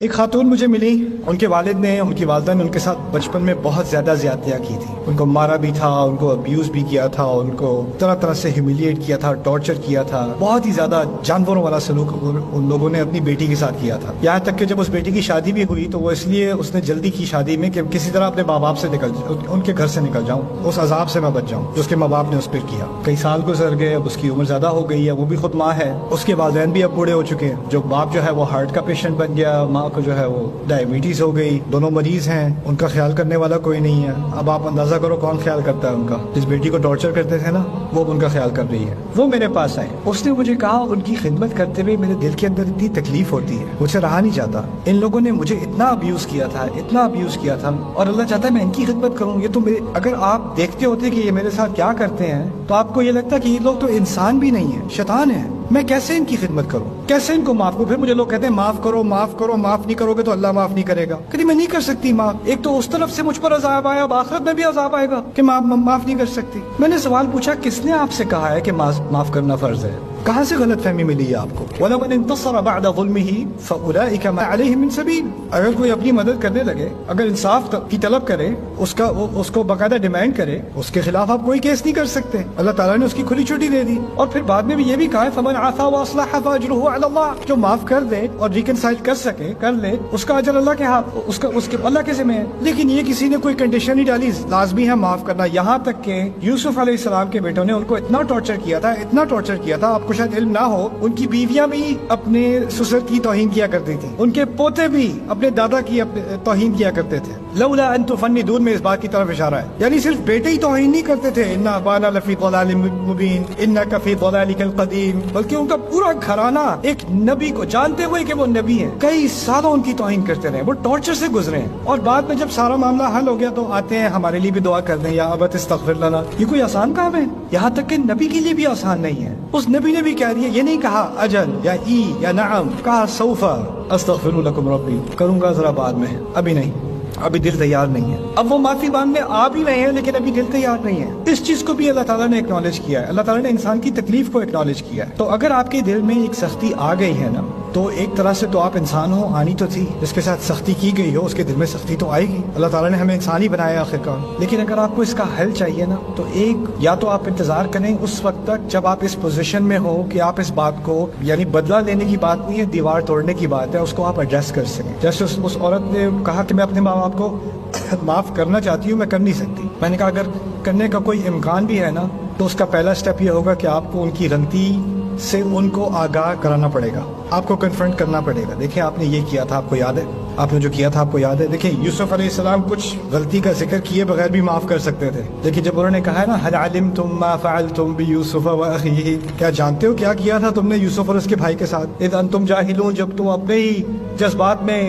ایک خاتون مجھے ملی، ان کے والد نے، ان کی والدہ نے ان کے ساتھ بچپن میں بہت زیادہ زیادتیاں کی تھی، ان کو مارا بھی تھا، ان کو ابیوز بھی کیا تھا، ان کو طرح طرح سے ہیومیلیٹ کیا تھا، ٹارچر کیا تھا، بہت ہی زیادہ جانوروں والا سلوک ان لوگوں نے اپنی بیٹی کے ساتھ کیا تھا۔ یہاں تک کہ جب اس بیٹی کی شادی بھی ہوئی تو وہ اس لیے اس نے جلدی کی شادی میں کہ کسی طرح اپنے ماں باپ سے ان کے گھر سے نکل جاؤں، اس عذاب سے میں بچ جاؤں جو اس کے ماں باپ نے اس پر کیا۔ کئی سال گزر گئے، اب اس کی عمر زیادہ ہو گئی ہے، وہ بھی خود ماں ہے، اس کے والدین بھی اب بوڑھے ہو چکے ہیں، جو باپ جو ہے وہ ہارٹ کا پیشنٹ بن گیا، ماں کو جو ہے وہ ڈائبٹیز ہو گئی، دونوں مریض ہیں، ان کا خیال کرنے والا کوئی نہیں ہے۔ اب آپ اندازہ کرو کون خیال کرتا ہے ان کا؟ جس بیٹی کو ٹارچر کرتے تھے نا، وہ ان کا خیال کر رہی ہے۔ وہ میرے پاس آئے، اس نے مجھے کہا ان کی خدمت کرتے ہوئے میرے دل کے اندر اتنی تکلیف ہوتی ہے، مجھ سے رہا نہیں جاتا، ان لوگوں نے مجھے اتنا ابیوز کیا تھا، اتنا ابیوز کیا تھا، اور اللہ چاہتا ہے میں ان کی خدمت کروں۔ یہ تو اگر آپ دیکھتے ہوتے کہ یہ میرے ساتھ کیا کرتے ہیں تو آپ کو یہ لگتا کہ یہ لوگ تو انسان بھی نہیں ہیں، شیطان ہیں، میں کیسے ان کی خدمت کروں، کیسے ان کو معاف کروں؟ پھر مجھے لوگ کہتے ہیں معاف کرو معاف کرو، معاف نہیں کرو گے تو اللہ معاف نہیں کرے گا۔ کہ میں نہیں کر سکتی معاف، ایک تو اس طرف سے مجھ پر عذاب آیا، اب آخرت میں بھی عذاب آئے گا کہ معاف نہیں کر سکتی۔ میں نے سوال پوچھا کس نے آپ سے کہا ہے کہ معاف کرنا فرض ہے؟ کہاں سے غلط فہمی ملی ہے آپ کو؟ وَلَمَنِ انتصر بَعْدَ ظُلْمِهِ فَأُولَئِكَ مَا عَلَيْهِم مِّن سَبِيلٍ۔ اگر کوئی اپنی مدد کرنے لگے، اگر انصاف کی طلب کرے، اس کو باقاعدہ ڈیمانڈ کرے، اس کے خلاف آپ کوئی کیس نہیں کر سکتے، اللہ تعالیٰ نے اس کی کھلی چھٹی دے دی۔ اور پھر بعد میں بھی یہ بھی کہا ہے فَمَنْ عَفَا وَأَصْلَحَ فَأَجْرُهُ عَلَى اللَّهِ، جو معاف کر دے اور ریکنسائل کر سکے، کر لے، اس کا اجر اللہ کے ہاتھ، اس کے اللہ کے ذمہ ہے۔ لیکن یہ کسی نے کوئی کنڈیشن نہیں ڈالی، لازمی ہے معاف کرنا۔ یہاں تک کہ یوسف علیہ السلام کے بیٹوں نے ان کو اتنا ٹارچر کیا تھا، اتنا ٹارچر کیا تھا، آپ کو شاید علم نہ ہو، ان کی بیویاں بھی اپنے سسر کی توہین کیا کرتی تھی، ان کے پوتے بھی اپنے دادا کی توہین کیا کرتے تھے۔ لولا ان تفندون میں اس بات کی طرف اشارہ ہے، یعنی صرف بیٹے ہی توہین نہیں کرتے تھے، ان ابانا لفی ضلال مبین انک فی ضلالک القدیم، بلکہ ان کا پورا گھرانہ ایک نبی کو جانتے ہوئے کہ وہ نبی ہیں کئی سالوں ان کی توہین کرتے رہے، وہ ٹارچر سے گزرے ہیں، اور بعد میں جب سارا معاملہ حل ہو گیا تو آتے ہیں ہمارے لیے بھی دعا کر دیں، یا ابت استغفر لنا۔ یہ کوئی آسان کام ہے؟ یہاں تک کہ نبی کے لیے بھی آسان نہیں ہے۔ اس نبی نے بھی کہہ دیا، یہ نہیں کہا اجل یا ای یا نعم، کہا سوف استغفر لکم ربی، کروں گا ذرا بعد میں، ابھی نہیں، ابھی دل تیار نہیں ہے۔ اب وہ معافی مانگنے آ بھی رہے ہیں لیکن ابھی دل تیار نہیں ہے۔ اس چیز کو بھی اللہ تعالیٰ نے اکنالج کیا ہے، اللہ تعالیٰ نے انسان کی تکلیف کو اکنالج کیا ہے۔ تو اگر آپ کے دل میں ایک سختی آ گئی ہے نا، تو ایک طرح سے تو آپ انسان ہو، آنی تو تھی، جس کے ساتھ سختی کی گئی ہو اس کے دل میں سختی تو آئے گی۔ اللہ تعالیٰ نے ہمیں انسان ہی بنایا آخر کار، لیکن اگر آپ کو اس کا حل چاہیے نا، تو یا تو آپ انتظار کریں اس وقت تک جب آپ اس پوزیشن میں ہو کہ آپ اس بات کو، یعنی بدلہ لینے کی بات نہیں ہے، دیوار توڑنے کی بات ہے، اس کو آپ ایڈریس کر سکیں۔ جیسے اس عورت نے کہا کہ میں اپنے ماں باپ کو معاف کرنا چاہتی ہوں، میں کر نہیں سکتی۔ میں نے کہا اگر کرنے کا کوئی امکان بھی ہے نا، تو اس کا پہلا سٹیپ یہ ہوگا کہ آپ کو ان کی غلطی سے ان کو آگاہ کرانا پڑے گا، آپ کو کنفرنٹ کرنا پڑے گا۔ دیکھیں آپ نے یہ کیا تھا، آپ کو یاد ہے؟ آپ نے جو کیا تھا آپ کو یاد ہے؟ دیکھیں یوسف علیہ السلام کچھ غلطی کا ذکر کیے بغیر بھی معاف کر سکتے تھے، لیکن جب انہوں نے کہا ہے نا هل علمتم ما فعلتم بيوسف واخيه، کیا جانتے ہو کیا کیا تھا تم نے یوسف اور اس کے بھائی کے ساتھ؟ اذ انتم جاہلون، جب تم اپنے ہی جذبات میں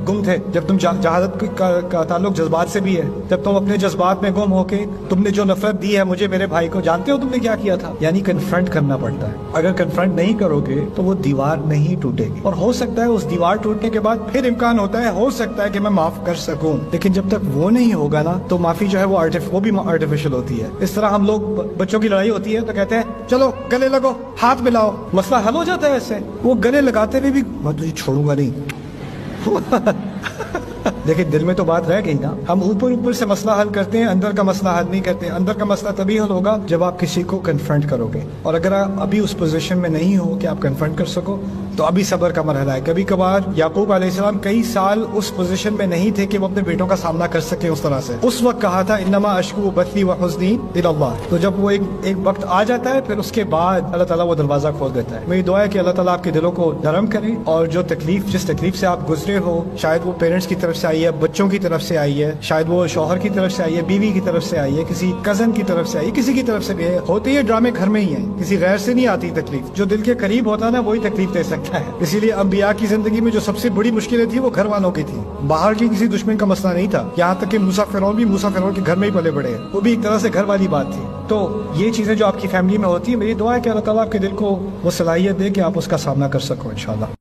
گم تھے، جب تم جہالت کا تعلق جذبات سے بھی ہے، جب تم اپنے جذبات میں گم ہو کے تم نے جو نفرت دی ہے مجھے میرے بھائی کو، جانتے ہو تم نے کیا کیا تھا؟ یعنی کنفرنٹ کرنا پڑتا ہے۔ اگر کنفرنٹ نہیں کرو گے تو وہ دیوار نہیں ٹوٹے گی، اور ہو سکتا ہے اس دیوار ٹوٹنے کے بعد پھر امکان ہوتا ہے، ہو سکتا ہے کہ میں معاف کر سکوں، لیکن جب تک وہ نہیں ہوگا نا تو معافی جو ہے وہ بھی آرٹیفیشل ہوتی ہے۔ اس طرح ہم لوگ، بچوں کی لڑائی ہوتی ہے تو کہتے ہیں چلو گلے لگو، ہاتھ ملاؤ، مسئلہ حل ہو جاتا ہے ایسے۔ وہ گلے لگاتے ہوئے بھی میں تجھے چھوڑوں گا نہیں لیکن دل میں تو بات رہ گئی نا۔ ہم اوپر سے مسئلہ حل کرتے ہیں، اندر کا مسئلہ حل نہیں کرتے۔ اندر کا مسئلہ تبھی حل ہوگا جب آپ کسی کو کنفرنٹ کرو گے، اور اگر آپ ابھی اس پوزیشن میں نہیں ہو کہ آپ کنفرنٹ کر سکو تو ابھی صبر کا مرحلہ ہے۔ کبھی کبھار یعقوب علیہ السلام کئی سال اس پوزیشن میں نہیں تھے کہ وہ اپنے بیٹوں کا سامنا کر سکیں اس طرح سے۔ اس وقت کہا تھا انما اشکو بثی وحزنی الی اللہ، تو جب وہ ایک وقت آ جاتا ہے پھر اس کے بعد اللہ تعالیٰ وہ دروازہ کھول دیتا ہے۔ میری دعا ہے کہ اللہ تعالیٰ آپ کے دلوں کو نرم کرے، اور جو جس تکلیف سے آپ گزرے ہو، شاید وہ پیرنٹس کی طرف سے آئی ہے، بچوں کی طرف سے آئی ہے، شاید وہ شوہر کی طرف سے آئی ہے، بیوی کی طرف سے آئی ہے، کسی کزن کی طرف سے آئی ہے، کسی کی طرف سے بھی ہے، ہوتے یہ ڈرامے گھر میں ہی ہیں، کسی غیر سے نہیں آتی تکلیف۔ جو دل کے قریب ہوتا ہے نا وہی تکلیف دے سکتا ہے۔ اسی لیے انبیاء کی زندگی میں جو سب سے بڑی مشکلیں تھی وہ گھر والوں کی تھی، باہر کی کسی دشمن کا مسئلہ نہیں تھا۔ یہاں تک کہ موسیٰ فرعون کے گھر میں ہی پلے بڑے ہیں، وہ بھی ایک طرح سے گھر والی بات تھی۔ تو یہ چیزیں جو آپ کی فیملی میں ہوتی ہیں، میری دعا ہے کہ اللہ تعالیٰ آپ کے دل کو وہ صلاحیت دے کہ آپ اس کا سامنا کر سکو انشاءاللہ۔